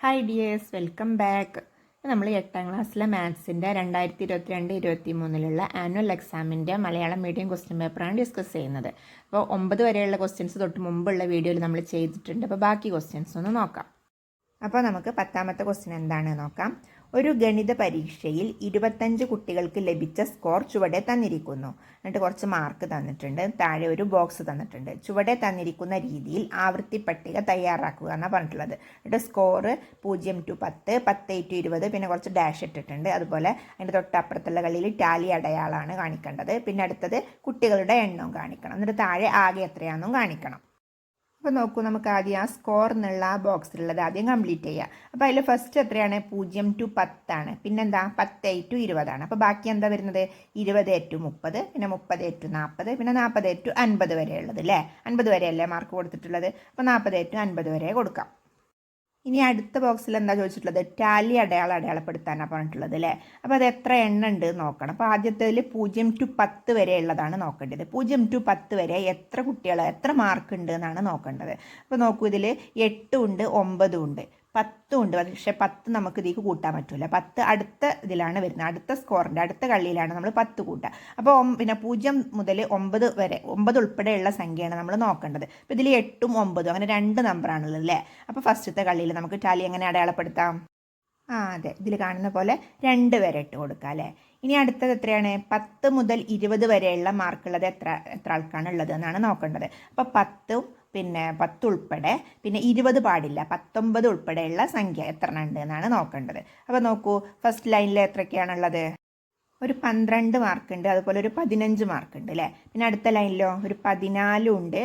Hi dears, welcome back. നമ്മൾ 8ാം ക്ലാസ്സിലെ മാത്സിൻ്റെ 2022-23 annual എക്സാമിൻ്റെ മലയാളം മീഡിയം ക്വസ്റ്റ്യൻ പേപ്പറാണ് ഡിസ്കസ് ചെയ്യുന്നത്. അപ്പോൾ 9 വരെയുള്ള ക്വസ്റ്റ്യൻസ് തൊട്ട് മുമ്പുള്ള വീഡിയോയിൽ നമ്മൾ ചെയ്തിട്ടുണ്ട്. അപ്പോൾ ബാക്കി ക്വസ്റ്റ്യൻസ് ഒന്ന് നോക്കാം. അപ്പോൾ നമുക്ക് 10ാമത്തെ ക്വസ്റ്റ്യൻ എന്താണെന്ന് നോക്കാം. ഒരു ഗണിത പരീക്ഷയിൽ 25 കുട്ടികൾക്ക് ലഭിച്ച സ്കോർ ചുവടെ തന്നിരിക്കുന്നു. എന്നിട്ട് കുറച്ച് മാർക്ക് തന്നിട്ടുണ്ട്, താഴെ ഒരു ബോക്സ് തന്നിട്ടുണ്ട്. ചുവടെ തന്നിരിക്കുന്ന രീതിയിൽ ആവൃത്തി പട്ടിക തയ്യാറാക്കുക എന്നാണ് പറഞ്ഞിട്ടുള്ളത്. എന്നിട്ട് സ്കോർ 0 to 10, 10 to 20, പിന്നെ കുറച്ച് ഡാഷ് ഇട്ടിട്ടുണ്ട്. അതുപോലെ അതിൻ്റെ തൊട്ടപ്പുറത്തുള്ള കളിയിൽ ടാലി അടയാളമാണ് കാണിക്കേണ്ടത്. പിന്നെ അടുത്തത് കുട്ടികളുടെ എണ്ണവും കാണിക്കണം. എന്നിട്ട് താഴെ ആകെ എത്രയാണെന്നും കാണിക്കണം. അപ്പോൾ നോക്കൂ, നമുക്ക് ആദ്യം ആ സ്കോർ എന്നുള്ള ആ ബോക്സിലുള്ളത് ആദ്യം കംപ്ലീറ്റ് ചെയ്യാം. അപ്പോൾ അതിൽ ഫസ്റ്റ് എത്രയാണ്? 0 to 10 ആണ്. പിന്നെന്താ 10 to 20 ആണ്. അപ്പോൾ ബാക്കി എന്താ വരുന്നത്? 20 to 30, പിന്നെ 30 to 40, പിന്നെ 40 to 50 വരെ ഉള്ളത് അല്ലേ? 50 വരെയല്ലേ മാർക്ക് കൊടുത്തിട്ടുള്ളത്? അപ്പോൾ 40 to 50 വരെ കൊടുക്കാം. ഇനി അടുത്ത ബോക്സിൽ എന്താ ചോദിച്ചിട്ടുള്ളത്? ടാലി അടയാളപ്പെടുത്താനാണ് പറഞ്ഞിട്ടുള്ളത് അല്ലേ? അപ്പോൾ അത് എത്ര എണ്ണം ഉണ്ട് നോക്കണം. അപ്പോൾ ആദ്യത്തേതിൽ 0 to 10 വരെ ഉള്ളതാണ് നോക്കേണ്ടത്. 0 to 10 വരെ എത്ര കുട്ടികൾ എത്ര മാർക്ക് ഉണ്ട് എന്നാണ് നോക്കേണ്ടത്. അപ്പോൾ നോക്കൂ, ഇതിൽ 8 ഉണ്ട്, 9 ഉണ്ട്, 10 ഉണ്ട്. പക്ഷേ 10 നമുക്ക് ഇതിലേക്ക് കൂട്ടാൻ പറ്റില്ല. 10 അടുത്ത ഇതിലാണ് വരുന്നത്, അടുത്ത സ്കോറിൻ്റെ അടുത്ത കളിയിലാണ് നമ്മൾ 10 കൂട്ടുക. അപ്പോൾ പിന്നെ 0 മുതൽ 9 വരെ 9 ഉൾപ്പെടെയുള്ള സംഖ്യയാണ് നമ്മൾ നോക്കേണ്ടത്. അപ്പോൾ ഇതിൽ 8ഉം 9ഉം അങ്ങനെ 2 നമ്പറാണുള്ളത് അല്ലേ? അപ്പോൾ ഫസ്റ്റത്തെ കളിയിൽ നമുക്ക് ടാലി എങ്ങനെ അടയാളപ്പെടുത്താം? അതെ, ഇതിൽ കാണുന്ന പോലെ 2 വരെ ഇട്ട് കൊടുക്കാം അല്ലേ? ഇനി അടുത്തത് എത്രയാണ്? 10 മുതൽ 20 വരെയുള്ള മാർക്കുള്ളത് എത്ര ആൾക്കാണ് ഉള്ളത് എന്നാണ് നോക്കേണ്ടത്. അപ്പോൾ 10ഉം പിന്നെ 10 ഉൾപ്പെടെ പിന്നെ 20 പാടില്ല, 19 ഉൾപ്പെടെയുള്ള സംഖ്യ എത്ര ഉണ്ട് എന്നാണ് നോക്കേണ്ടത്. അപ്പോൾ നോക്കൂ, ഫസ്റ്റ് ലൈനിൽ എത്രയൊക്കെയാണുള്ളത്? ഒരു 12 മാർക്കുണ്ട്, അതുപോലെ ഒരു 15 മാർക്കുണ്ട് അല്ലേ? പിന്നെ അടുത്ത ലൈനിലോ ഒരു 14 ഉണ്ട്,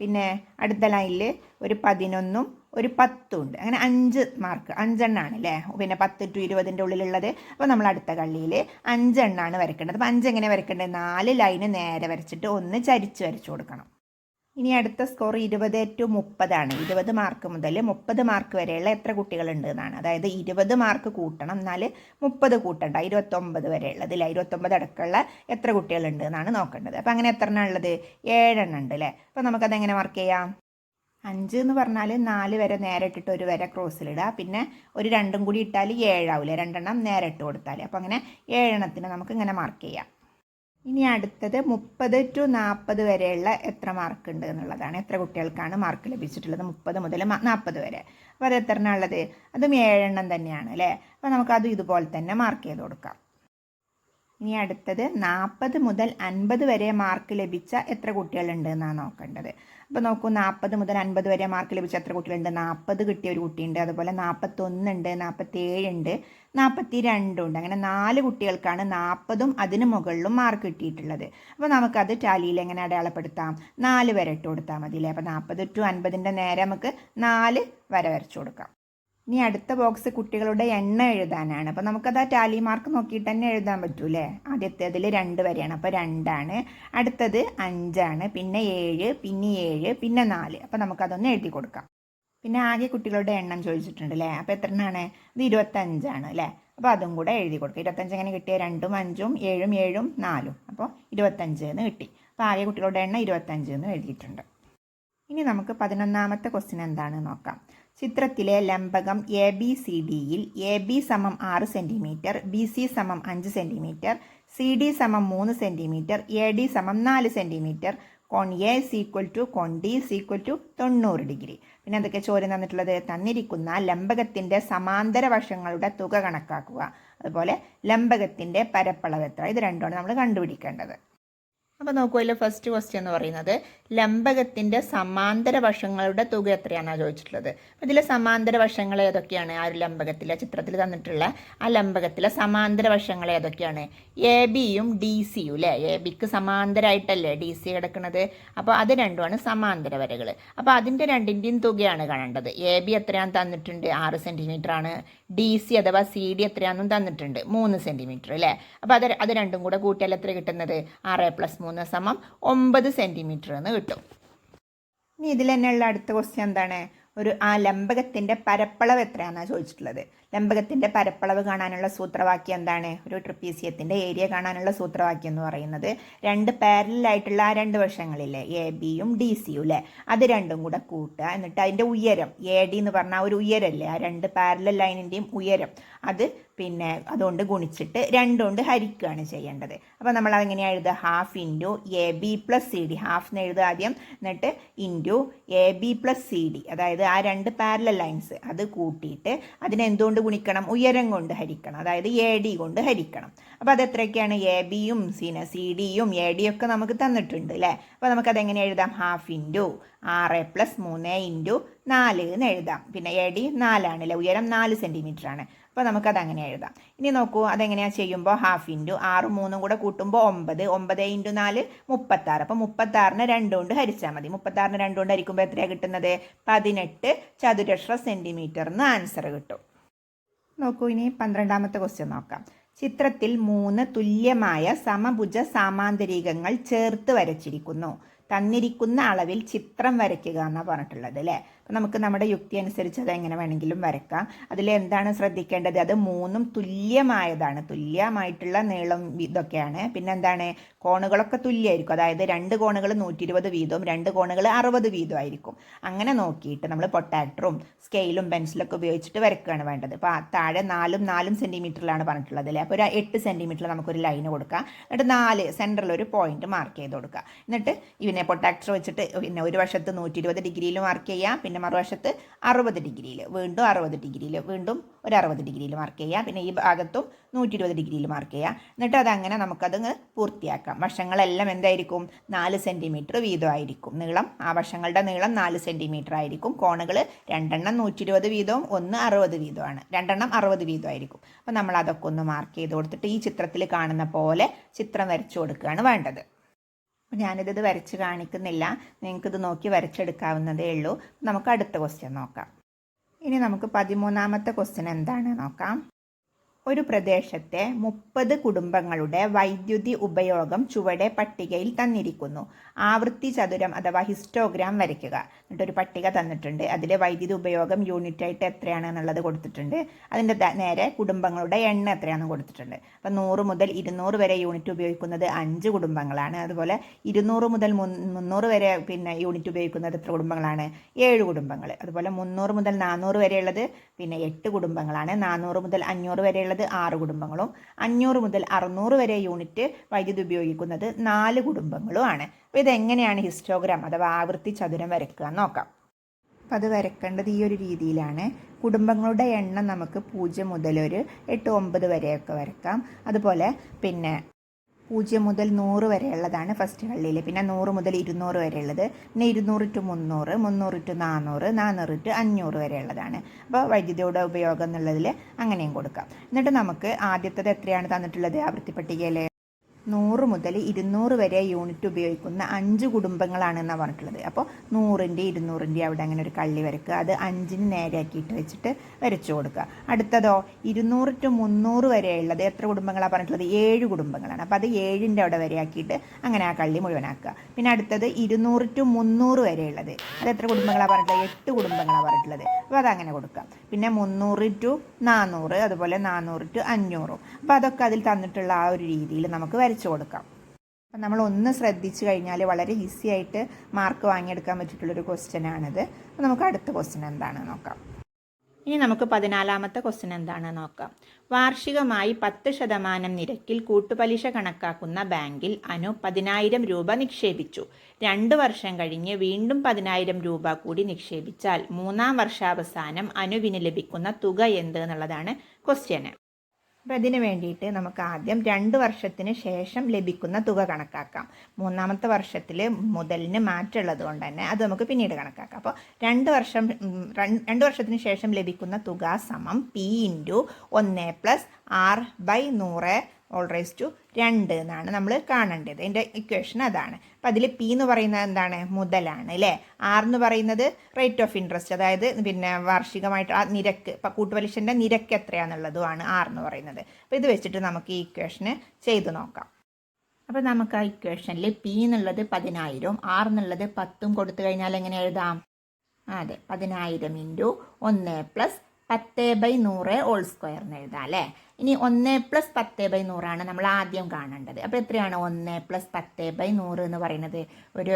പിന്നെ അടുത്ത ലൈനിൽ ഒരു 11ഉം ഒരു 10ഉം ഉണ്ട്. അങ്ങനെ 5 മാർക്ക്, 5 എണ്ണമാണ് അല്ലേ? പിന്നെ 10 to 20 ഉള്ളിലുള്ളത്. അപ്പോൾ നമ്മൾ അടുത്ത കളിയിൽ 5 എണ്ണമാണ് വരയ്ക്കേണ്ടത്. അപ്പോൾ 5 എങ്ങനെ വരയ്ക്കേണ്ടത്? 4 ലൈന് നേരെ വരച്ചിട്ട് ഒന്ന് ചരിച്ച് വരച്ചു കൊടുക്കണം. ഇനി അടുത്ത സ്കോർ 20 to 30 ആണ്. 20 മാർക്ക് മുതൽ 30 മാർക്ക് വരെയുള്ള എത്ര കുട്ടികളുണ്ട് എന്നാണ്. അതായത് 20 മാർക്ക് കൂട്ടണം, എന്നാൽ 30 കൂട്ടണ്ട, 29 വരെയുള്ളത് അല്ലേ? 29 അടക്കമുള്ള എത്ര കുട്ടികളുണ്ട് എന്നാണ് നോക്കേണ്ടത്. അപ്പോൾ അങ്ങനെ എത്ര എണ്ണം ഉള്ളത്? 7 എണ്ണം ഉണ്ട് അല്ലേ? അപ്പോൾ നമുക്കതെങ്ങനെ മാർക്ക് ചെയ്യാം? 5 എന്ന് പറഞ്ഞാൽ 4 വരെ നേരെ ഇട്ടിട്ട് ഒരു വര ക്രോസിലിടുക, പിന്നെ ഒരു 2ഉം കൂടി ഇട്ടാൽ 7 ആവില്ലേ? 2 എണ്ണം നേരെ ഇട്ട് കൊടുത്താൽ. അപ്പോൾ അങ്ങനെ 7 എണ്ണത്തിന് നമുക്ക് ഇങ്ങനെ മാർക്ക് ചെയ്യാം. ഇനി അടുത്തത് 30 to 40 വരെയുള്ള എത്ര മാർക്ക് ഉണ്ട് എന്നുള്ളതാണ്. എത്ര കുട്ടികൾക്കാണ് മാർക്ക് ലഭിച്ചിട്ടുള്ളത് 30 മുതൽ 40 വരെ. അപ്പോൾ അത് എത്ര എണ്ണം ഉള്ളത്? അതും 7 എണ്ണം തന്നെയാണ് അല്ലേ? അപ്പോൾ നമുക്കത് ഇതുപോലെ തന്നെ മാർക്ക് ചെയ്ത് കൊടുക്കാം. ഇനി അടുത്തത് 40 മുതൽ 50 വരെ മാർക്ക് ലഭിച്ച എത്ര കുട്ടികളുണ്ട് എന്നാണ് നോക്കേണ്ടത്. അപ്പോൾ നോക്കൂ, 40 മുതൽ 50 വരെ മാർക്ക് ലഭിച്ച എത്ര കുട്ടികളുണ്ട്? 40 കിട്ടിയ ഒരു കുട്ടിയുണ്ട്, അതുപോലെ 41 ഉണ്ട്, 47 ഉണ്ട്, 42 ഉണ്ട്. അങ്ങനെ 4 കുട്ടികൾക്കാണ് 40ഉം അതിന് മുകളിലും മാർക്ക് കിട്ടിയിട്ടുള്ളത്. അപ്പോൾ നമുക്കത് ടാലിയിൽ എങ്ങനെ അടയാളപ്പെടുത്താം? 4 വരെ ഇട്ട് കൊടുത്താൽ മതി അല്ലേ? അപ്പോൾ 40 to 50ൻ്റെ നേരെ നമുക്ക് 4 വര വരച്ചു കൊടുക്കാം. ഇനി അടുത്ത ബോക്സ് കുട്ടികളുടെ എണ്ണം എഴുതാനാണ്. അപ്പോൾ നമുക്കത് ആ ടാലി മാർക്ക് നോക്കിയിട്ട് തന്നെ എഴുതാൻ പറ്റൂലേ? ആദ്യത്തേതിൽ 2 വരെയാണ്, അപ്പോൾ 2 ആണ്. അടുത്തത് 5 ആണ്, പിന്നെ 7, പിന്നെ 7, പിന്നെ 4. അപ്പോൾ നമുക്കതൊന്ന് എഴുതി കൊടുക്കാം. പിന്നെ ആകെ കുട്ടികളുടെ എണ്ണം ചോദിച്ചിട്ടുണ്ട് അല്ലേ? അപ്പോൾ എത്ര എണ്ണമാണ്? ഇത് 25 ആണ് അല്ലേ? അപ്പോൾ അതും കൂടെ എഴുതി കൊടുക്കുക. 25 എങ്ങനെ കിട്ടിയ? 2ഉം 5ഉം 7ഉം 7ഉം 4ഉം, അപ്പോൾ 25 എന്ന് കിട്ടി. അപ്പോൾ ആകെ കുട്ടികളുടെ എണ്ണം 25 എന്ന് എഴുതിയിട്ടുണ്ട്. ഇനി നമുക്ക് 11ാമത്തെ ക്വസ്റ്റ്യൻ എന്താണെന്ന് നോക്കാം. ചിത്രത്തിലെ ലംബകം ABCDയിൽ AB സമം 6 സെൻറ്റിമീറ്റർ, BC സമം 5 സെൻറ്റിമീറ്റർ, CD സമം 3 സെൻറ്റിമീറ്റർ, AD സമം 4 സെൻറ്റിമീറ്റർ, കോൺ A ഈക്വൽ ടു കോൺ D ഈക്വൽ ടു 90 ഡിഗ്രി. പിന്നെ എന്തൊക്കെ ചോദ്യം തന്നിട്ടുള്ളത്? തന്നിരിക്കുന്ന ലംബകത്തിൻ്റെ സമാന്തര വശങ്ങളുടെ തുക കണക്കാക്കുക, അതുപോലെ ലംബകത്തിൻ്റെ പരപ്പളവ് എത്ര. ഇത് രണ്ടുമാണ് നമ്മൾ കണ്ടുപിടിക്കേണ്ടത്. അപ്പോൾ നോക്കൂ, അതിൽ ഫസ്റ്റ് ക്വസ്റ്റ്യൻ എന്ന് പറയുന്നത് ലംബകത്തിൻ്റെ സമാന്തര വശങ്ങളുടെ തുക എത്രയാണെന്നാണ് ചോദിച്ചിട്ടുള്ളത്. അപ്പോൾ ഇതിലെ സമാന്തര വശങ്ങൾ ഏതൊക്കെയാണ്? ആ ഒരു ലംബകത്തിലെ ചിത്രത്തിൽ തന്നിട്ടുള്ള ആ ലംബകത്തിലെ സമാന്തര വശങ്ങൾ ഏതൊക്കെയാണ്? ABയും DCയും അല്ലേ? ABക്ക് സമാന്തരമായിട്ടല്ലേ DC കിടക്കുന്നത്? അപ്പോൾ അത് രണ്ടുമാണ് സമാന്തര വരകൾ. അപ്പോൾ അതിൻ്റെ രണ്ടിൻ്റെയും തുകയാണ് കാണേണ്ടത്. AB എത്രയാണെന്ന് തന്നിട്ടുണ്ട്? 6 സെൻറ്റിമീറ്റർ ആണ്. DC അഥവാ CD എത്രയാണെന്നും തന്നിട്ടുണ്ട്? 3 സെൻറ്റിമീറ്റർ അല്ലേ? അപ്പോൾ അത് രണ്ടും കൂടെ കൂട്ടിയാൽ എത്ര കിട്ടുന്നത്? 6 + 3 = 9 സെൻറ്റിമീറ്റർ എന്ന് കിട്ടും. ഇനി ഇതിൽ തന്നെയുള്ള അടുത്ത ക്വസ്റ്റ്യൻ എന്താണ്? ആ ലംബകത്തിൻ്റെ പരപ്പളവ് എത്രയാണെന്നാണ് ചോദിച്ചിട്ടുള്ളത്. ലംബകത്തിൻ്റെ പരപ്പളവ് കാണാനുള്ള സൂത്രവാക്യം എന്താണ്? ഒരു ട്രപ്പീസിയത്തിൻ്റെ ഏരിയ കാണാനുള്ള സൂത്രവാക്യം എന്ന് പറയുന്നത് രണ്ട് പാരലായിട്ടുള്ള ആ രണ്ട് വശങ്ങളില്ലേ, എ ബിയും ഡി സിയും അല്ലേ, അത് രണ്ടും കൂടെ കൂട്ടുക. എന്നിട്ട് അതിൻ്റെ ഉയരം എ ഡി എന്ന് പറഞ്ഞാൽ ഒരു ഉയരല്ലേ, ആ രണ്ട് പാരലൽ ലൈനിൻ്റെയും ഉയരം അത് അതുകൊണ്ട് ഗുണിച്ചിട്ട് രണ്ടുകൊണ്ട് ഹരിക്കുകയാണ് ചെയ്യേണ്ടത്. അപ്പോൾ നമ്മൾ അതെങ്ങനെയാണ് എഴുതുക? Half into A B plus C D. Half എന്ന് എഴുതുക ആദ്യം, എന്നിട്ട് into A B plus C D, അതായത് ആ രണ്ട് പാരലൽ ലൈൻസ് അത് കൂട്ടിയിട്ട് അതിനെ എന്തുകൊണ്ട് ഗുണിക്കണം? ഉയരം കൊണ്ട് ഹരിക്കണം, അതായത് എ ഡി കൊണ്ട് ഹരിക്കണം. അപ്പോൾ അതെത്രയൊക്കെയാണ്? എ ബിയും സി ഡിയും എ ഡിയും ഒക്കെ നമുക്ക് തന്നിട്ടുണ്ട് അല്ലേ. അപ്പോൾ നമുക്കതെങ്ങനെ എഴുതാം? ഹാഫ് ഇൻറ്റു 6+3 ഇൻറ്റു 4 എന്ന് എഴുതാം. പിന്നെ എ ഡി 4 അല്ലേ, ഉയരം 4 സെൻറ്റിമീറ്റർ ആണ്. അപ്പോൾ നമുക്കത് അങ്ങനെ എഴുതാം. ഇനി നോക്കൂ, അതെങ്ങനെയാണ് ചെയ്യുമ്പോൾ ഹാഫ് ഇൻറ്റു 6 3 കൂടെ കൂട്ടുമ്പോൾ 9, 9 ഇൻറ്റു 4 36. അപ്പോൾ 36നെ 2 കൊണ്ട് ഹരിച്ചാൽ മതി. 36നെ 2 കൊണ്ട് ഹരിക്കുമ്പോൾ എത്രയാണ് കിട്ടുന്നത്? 18 ചതുരശ്ര സെൻറ്റിമീറ്റർ എന്ന് ആൻസർ കിട്ടും. നോക്കൂ, ഇനി 12ാമത്തെ ക്വസ്റ്റ്യൻ നോക്കാം. ചിത്രത്തിൽ 3 തുല്യമായ സമഭുജ സാമാന്തരികങ്ങൾ ചേർത്ത് വരച്ചിരിക്കുന്നു. തന്നിരിക്കുന്ന അളവിൽ ചിത്രം വരയ്ക്കുക എന്നാണ് പറഞ്ഞിട്ടുള്ളത് അല്ലേ. അപ്പം നമുക്ക് നമ്മുടെ യുക്തി അനുസരിച്ച് അത് എങ്ങനെ വേണമെങ്കിലും വരക്കാം. അതിൽ എന്താണ് ശ്രദ്ധിക്കേണ്ടത്? അത് 3ഉം തുല്യമായതാണ്, തുല്യമായിട്ടുള്ള നീളം ഇതൊക്കെയാണ്. പിന്നെ എന്താണ്? കോണുകളൊക്കെ തുല്യമായിരിക്കും, അതായത് 2 കോണുകൾ 120 വീതവും 2 കോണുകൾ 60 വീതമായിരിക്കും. അങ്ങനെ നോക്കിയിട്ട് നമ്മൾ പൊട്ടാക്ടറും സ്കെയിലും പെൻസിലൊക്കെ ഉപയോഗിച്ചിട്ട് വരയ്ക്കുകയാണ് വേണ്ടത്. അപ്പോൾ താഴെ 4ഉം 4 സെൻറ്റിമീറ്ററിലാണ് പറഞ്ഞിട്ടുള്ളത് അല്ലേ. അപ്പോൾ ഒരു 8 സെൻറ്റിമീറ്റർ നമുക്കൊരു ലൈന് കൊടുക്കാം. എന്നിട്ട് 4 സെൻറ്ററിൽ ഒരു പോയിന്റ് മാർക്ക് ചെയ്ത് കൊടുക്കുക. എന്നിട്ട് ഇവനെ പൊട്ടാക്ടർ വെച്ചിട്ട് പിന്നെ ഒരു വശത്ത് 120 ഡിഗ്രിയിൽ മാർക്ക് ചെയ്യാം, പിന്നെ മറുവശത്ത് 60 ഡിഗ്രിയിൽ, വീണ്ടും 60 ഡിഗ്രിയിൽ, വീണ്ടും ഒരു 60 ഡിഗ്രിയിൽ മാർക്ക് ചെയ്യുക, പിന്നെ ഈ ഭാഗത്തും 120 ഡിഗ്രിയിൽ മാർക്ക് ചെയ്യുക. എന്നിട്ട് അതങ്ങനെ നമുക്കതങ്ങ് പൂർത്തിയാക്കാം. വശങ്ങളെല്ലാം എന്തായിരിക്കും? 4 സെൻറ്റിമീറ്റർ വീതമായിരിക്കും നീളം. ആ വശങ്ങളുടെ നീളം 4 സെൻറ്റിമീറ്റർ ആയിരിക്കും. കോണുകൾ 2 120 വീതവും 1 60 വീതമാണ്. 2 60 വീതമായിരിക്കും. അപ്പോൾ നമ്മൾ അതൊക്കെ ഒന്ന് മാർക്ക് ചെയ്ത് കൊടുത്തിട്ട് ഈ ചിത്രത്തിൽ കാണുന്ന പോലെ ചിത്രം വരച്ചു കൊടുക്കുകയാണ് വേണ്ടത്. ഞാനിത് വരച്ച് കാണിക്കുന്നില്ല, നിങ്ങൾക്കിത് നോക്കി വരച്ചെടുക്കാവുന്നതേ ഉള്ളൂ. നമുക്ക് അടുത്ത ക്വസ്റ്റ്യൻ നോക്കാം. ഇനി നമുക്ക് 13ാമത്തെ ക്വസ്റ്റ്യൻ എന്താണ് നോക്കാം. ഒരു പ്രദേശത്തെ 30 കുടുംബങ്ങളുടെ വൈദ്യുതി ഉപയോഗം ചുവടെ പട്ടികയിൽ തന്നിരിക്കുന്നു. ആവൃത്തി ചതുരം അഥവാ ഹിസ്റ്റോഗ്രാം വരയ്ക്കുക. എന്നിട്ടൊരു പട്ടിക തന്നിട്ടുണ്ട്. അതിലെ വൈദ്യുതി ഉപയോഗം യൂണിറ്റായിട്ട് എത്രയാണ് എന്നുള്ളത് കൊടുത്തിട്ടുണ്ട്. അതിൻ്റെ നേരെ കുടുംബങ്ങളുടെ എണ്ണം എത്രയാണെന്ന് കൊടുത്തിട്ടുണ്ട്. അപ്പം 100 മുതൽ 200 വരെ യൂണിറ്റ് ഉപയോഗിക്കുന്നത് 5 കുടുംബങ്ങളാണ്. അതുപോലെ 200 മുതൽ 300 വരെ പിന്നെ യൂണിറ്റ് ഉപയോഗിക്കുന്നത് എത്ര കുടുംബങ്ങളാണ്? 7 കുടുംബങ്ങൾ. അതുപോലെ 300 മുതൽ 400 വരെയുള്ളത് പിന്നെ 8 കുടുംബങ്ങളാണ്. 400 മുതൽ 500 വരെയുള്ളത് 6 കുടുംബങ്ങളും. 500 മുതൽ 600 വരെ യൂണിറ്റ് വൈദ്യുതി ഉപയോഗിക്കുന്നത് 4 കുടുംബങ്ങളും ആണ്. അപ്പോൾ ഇതെങ്ങനെയാണ് ഹിസ്റ്റോഗ്രാം അഥവാ ആവൃത്തി ചതുരം വരയ്ക്കുക എന്ന് നോക്കാം. അപ്പോൾ അത് വരയ്ക്കേണ്ടത് ഈ ഒരു രീതിയിലാണ്. കുടുംബങ്ങളുടെ എണ്ണം നമുക്ക് 0 മുതൽ ഒരു 8 9 വരെയൊക്കെ വരക്കാം. അതുപോലെ പിന്നെ 0 മുതൽ 100 വരെയുള്ളതാണ് ഫസ്റ്റ് കള്ളിയിൽ. പിന്നെ 100 മുതൽ 200 വരെയുള്ളത്. പിന്നെ 200 to 300, 300 to 400, 400 to 500 വരെയുള്ളതാണ്. അപ്പോൾ വൈദ്യുതിയുടെ ഉപയോഗം എന്നുള്ളതിൽ അങ്ങനെയും കൊടുക്കാം. എന്നിട്ട് നമുക്ക് ആദ്യത്തേത് എത്രയാണ് തന്നിട്ടുള്ളത് ആവൃത്തി പട്ടികയിൽ? 100 മുതൽ 200 വരെ യൂണിറ്റ് ഉപയോഗിക്കുന്ന 5 കുടുംബങ്ങളാണെന്നാണ് പറഞ്ഞിട്ടുള്ളത്. അപ്പോൾ 100ൻ്റെ 200ൻ്റെ അവിടെ അങ്ങനെ ഒരു കള്ളി വരയ്ക്കുക. അത് 5ന് നേരെയാക്കിയിട്ട് വെച്ചിട്ട് വരച്ചു കൊടുക്കുക. അടുത്തതോ 200 to 300 വരെയുള്ളത് എത്ര കുടുംബങ്ങളാണ് പറഞ്ഞിട്ടുള്ളത്? 7 കുടുംബങ്ങളാണ്. അപ്പോൾ അത് 7ൻ്റെ അവിടെ വരെയാക്കിയിട്ട് അങ്ങനെ ആ കള്ളി മുഴുവനാക്കുക. പിന്നെ അടുത്തത് 200 to 300 വരെയുള്ളത് അത് എത്ര കുടുംബങ്ങളാണ് പറഞ്ഞിട്ടുള്ളത്? 8 കുടുംബങ്ങളാണ് പറഞ്ഞിട്ടുള്ളത്. അപ്പോൾ അതങ്ങനെ കൊടുക്കാം. പിന്നെ 300 to 400, അതുപോലെ 400 to 500. അപ്പോൾ അതൊക്കെ അതിൽ തന്നിട്ടുള്ള ആ ഒരു രീതിയിൽ നമുക്ക് വരച്ചു കൊടുക്കാം. അപ്പം നമ്മൾ ഒന്ന് ശ്രദ്ധിച്ചു കഴിഞ്ഞാൽ വളരെ ഈസി ആയിട്ട് മാർക്ക് വാങ്ങിയെടുക്കാൻ പറ്റിയിട്ടുള്ളൊരു ക്വസ്റ്റ്യനാണിത്. അപ്പോൾ നമുക്ക് അടുത്ത ക്വസ്റ്റ്യൻ എന്താണ് നോക്കാം. ഇനി നമുക്ക് 14ാമത്തെ ക്വസ്റ്റ്യൻ എന്താണ് നോക്കാം. വാർഷികമായി 10% നിരക്കിൽ കൂട്ടുപലിശ കണക്കാക്കുന്ന ബാങ്കിൽ അനു 10,000 രൂപ നിക്ഷേപിച്ചു. 2 വർഷം കഴിഞ്ഞ് വീണ്ടും 10,000 രൂപ കൂടി നിക്ഷേപിച്ചാൽ 3ാം വർഷാവസാനം അനുവിന് ലഭിക്കുന്ന തുക എന്ത് എന്നുള്ളതാണ് ക്വസ്റ്റ്യന്. അപ്പോൾ അതിന് വേണ്ടിയിട്ട് നമുക്ക് ആദ്യം 2 വർഷത്തിന് ശേഷം ലഭിക്കുന്ന തുക കണക്കാക്കാം. 3ാമത്തെ വർഷത്തിൽ മുതലിന് മാറ്റമുള്ളത് കൊണ്ട് തന്നെ അത് നമുക്ക് പിന്നീട് കണക്കാക്കാം. അപ്പോൾ 2 വർഷത്തിന് ശേഷം ലഭിക്കുന്ന തുക സമം P × 1 + R/100 2 എന്നാണ് നമ്മൾ കാണേണ്ടത്. അതിൻ്റെ ഇക്വേഷൻ അതാണ്. അപ്പം അതിൽ P എന്ന് പറയുന്നത് എന്താണ്? മുതലാണ് അല്ലേ. R എന്ന് പറയുന്നത് റേറ്റ് ഓഫ് ഇൻട്രസ്റ്റ്, അതായത് പിന്നെ വാർഷികമായിട്ട് ആ നിരക്ക്, ഇപ്പം കൂട്ടുപലിശൻ്റെ നിരക്ക് എത്രയാണെന്നുള്ളതുമാണ് R എന്ന് പറയുന്നത്. അപ്പോൾ ഇത് വെച്ചിട്ട് നമുക്ക് ഈ ഇക്വേഷന് ചെയ്ത് നോക്കാം. അപ്പോൾ നമുക്ക് ആ ഇക്വേഷനിൽ P എന്നുള്ളത് 10,000, R എന്നുള്ളത് 10 കൊടുത്തു കഴിഞ്ഞാൽ എങ്ങനെ എഴുതാം? അതെ 10,000 ഇൻറ്റു 1+10/100² എന്ന് എഴുതാം അല്ലേ. ഇനി 1+10/100 നമ്മൾ ആദ്യം കാണേണ്ടത്. അപ്പോൾ എത്രയാണ് 1+10/100 എന്ന് പറയുന്നത്? ഒരു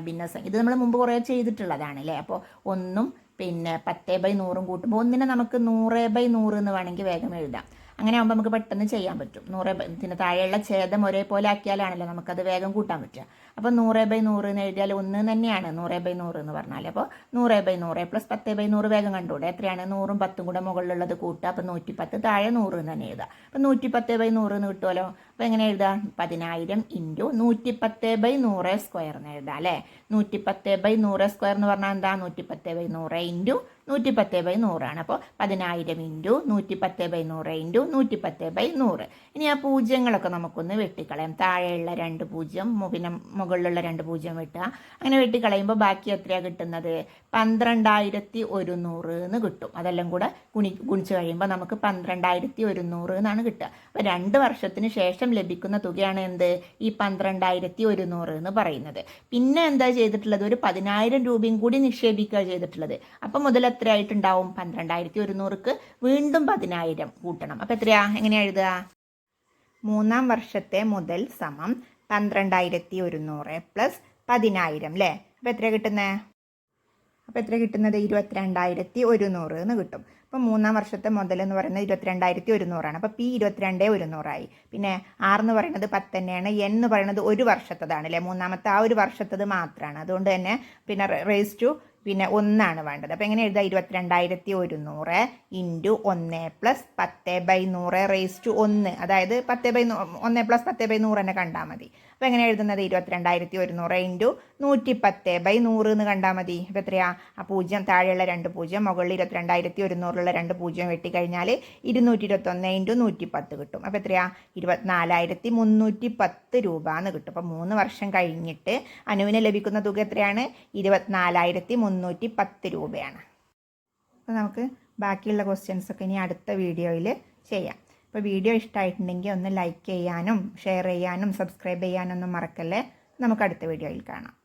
ഭിന്നസംഖ്യ. ഇത് നമ്മൾ മുമ്പ് കുറേ ചെയ്തിട്ടുള്ളതാണ് അല്ലേ. അപ്പോൾ 1ഉം 10/100 കൂട്ടുമ്പോൾ 1നെ നമുക്ക് 100/100 എന്ന് വേണമെങ്കിൽ വേഗം എഴുതാം. അങ്ങനെ ആകുമ്പോൾ നമുക്ക് പെട്ടെന്ന് ചെയ്യാൻ പറ്റും. 100 താഴെയുള്ള ഛേദം ഒരേപോലെ ആക്കിയാലാണല്ലോ നമുക്കത് വേഗം കൂട്ടാൻ പറ്റുക. അപ്പോൾ 100/100 എന്ന് എഴുതിയാൽ 1 തന്നെയാണ് 100/100 എന്ന് പറഞ്ഞാൽ. അപ്പോൾ 100/100 + 10/100 വേഗം കണ്ടുകൂടെ? എത്രയാണ്? 100ഉം 10ഉം കൂടെ മുകളിലുള്ളത് കൂട്ടുക. അപ്പോൾ 110, താഴെ 100 എന്ന് തന്നെ എഴുതാം. അപ്പോൾ 110/100 എന്ന് കിട്ടുമല്ലോ. അപ്പോൾ എങ്ങനെ എഴുതാം? 10,000 ഇൻറ്റു 110/100² എന്ന് എഴുതാം അല്ലേ. 110/100² എന്ന് പറഞ്ഞാൽ എന്താ? 110/100 ഇൻറ്റു 110/100 ആണ്. അപ്പോൾ 10,000 ഇൻറ്റു 110/100 ഇൻറ്റു 110/100. ഇനി ആ പൂജ്യങ്ങളൊക്കെ നമുക്കൊന്ന് വെട്ടിക്കളയാം. താഴെയുള്ള 2 പൂജ്യം, പിന്നെ മുകളിലുള്ള 2 പൂജ്യം വെട്ടുക. അങ്ങനെ വെട്ടിക്കളയുമ്പോൾ ബാക്കി എത്രയാണ് കിട്ടുന്നത്? 12,100 എന്ന് കിട്ടും. അതെല്ലാം കൂടെ ഗുണിച്ച് കഴിയുമ്പോൾ നമുക്ക് 12,100 എന്നാണ് കിട്ടുക. അപ്പോൾ 2 വർഷത്തിന് ശേഷം ലഭിക്കുന്ന തുകയാണ് എന്ത്? ഈ 12,100 എന്ന് പറയുന്നത്. പിന്നെ എന്താ ചെയ്തിട്ടുള്ളത്? ഒരു 10,000 രൂപയും കൂടി നിക്ഷേപിക്കുക ചെയ്തിട്ടുള്ളത്. അപ്പം മുതൽ എത്ര ആയിട്ടുണ്ടാവും? 12,100ക്ക് വീണ്ടും 10,000 കൂട്ടണം. അപ്പം എത്രയാ? എങ്ങനെയാ എഴുതുക? 3-ാം വർഷത്തെ മുതൽ സമം 12,100 + 10,000 അല്ലേ. അപ്പം എത്ര കിട്ടുന്നത്? 22,100 എന്ന് കിട്ടും. അപ്പോൾ 3-ാം വർഷത്തെ മുതൽ എന്ന് പറയുന്നത് 22,100 ആണ്. അപ്പോൾ P 22,100 ആയി. പിന്നെ R എന്ന് പറയുന്നത് 10 തന്നെയാണ്. N എന്ന് പറയുന്നത് 1 വർഷത്തതാണ് അല്ലേ. 3-ാമത്തെ ആ 1 വർഷത്തത് മാത്രമാണ്. അതുകൊണ്ട് തന്നെ പിന്നെ റേസ് ടു 1 ആണ് വേണ്ടത്. അപ്പോൾ എങ്ങനെ എഴുതാം? 22,100 ഇൻറ്റു 1+10/100 റേസ് ടു 1. അതായത് 1+10/100 തന്നെ കണ്ടാൽ മതി. അപ്പോൾ എങ്ങനെ എഴുതുന്നത്? 22,100 ഇൻറ്റു 110/100 എന്ന് കണ്ടാൽ മതി. അപ്പോൾ എത്രയാ? ആ പൂജ്യം താഴെയുള്ള 2 പൂജ്യം, മുകളിൽ 22,100 2 പൂജ്യം വെട്ടിക്കഴിഞ്ഞാൽ 221 ഇൻറ്റു 110 കിട്ടും. അപ്പോൾ എത്രയാ? 24,310 രൂപ എന്ന് കിട്ടും. അപ്പോൾ 3 വർഷം കഴിഞ്ഞിട്ട് അനുവിന് ലഭിക്കുന്ന തുക എത്രയാണ്? 24,310 രൂപയാണ്. അപ്പോൾ നമുക്ക് ബാക്കിയുള്ള ക്വസ്റ്റ്യൻസൊക്കെ ഇനി അടുത്ത വീഡിയോയിൽ ചെയ്യാം. അപ്പോൾ വീഡിയോ ഇഷ്ടമായിട്ടുണ്ടെങ്കിൽ ഒന്ന് ലൈക്ക് ചെയ്യാനും ഷെയർ ചെയ്യാനും സബ്സ്ക്രൈബ് ചെയ്യാനൊന്നും മറക്കല്ലേ. നമുക്ക് അടുത്ത വീഡിയോയിൽ കാണാം.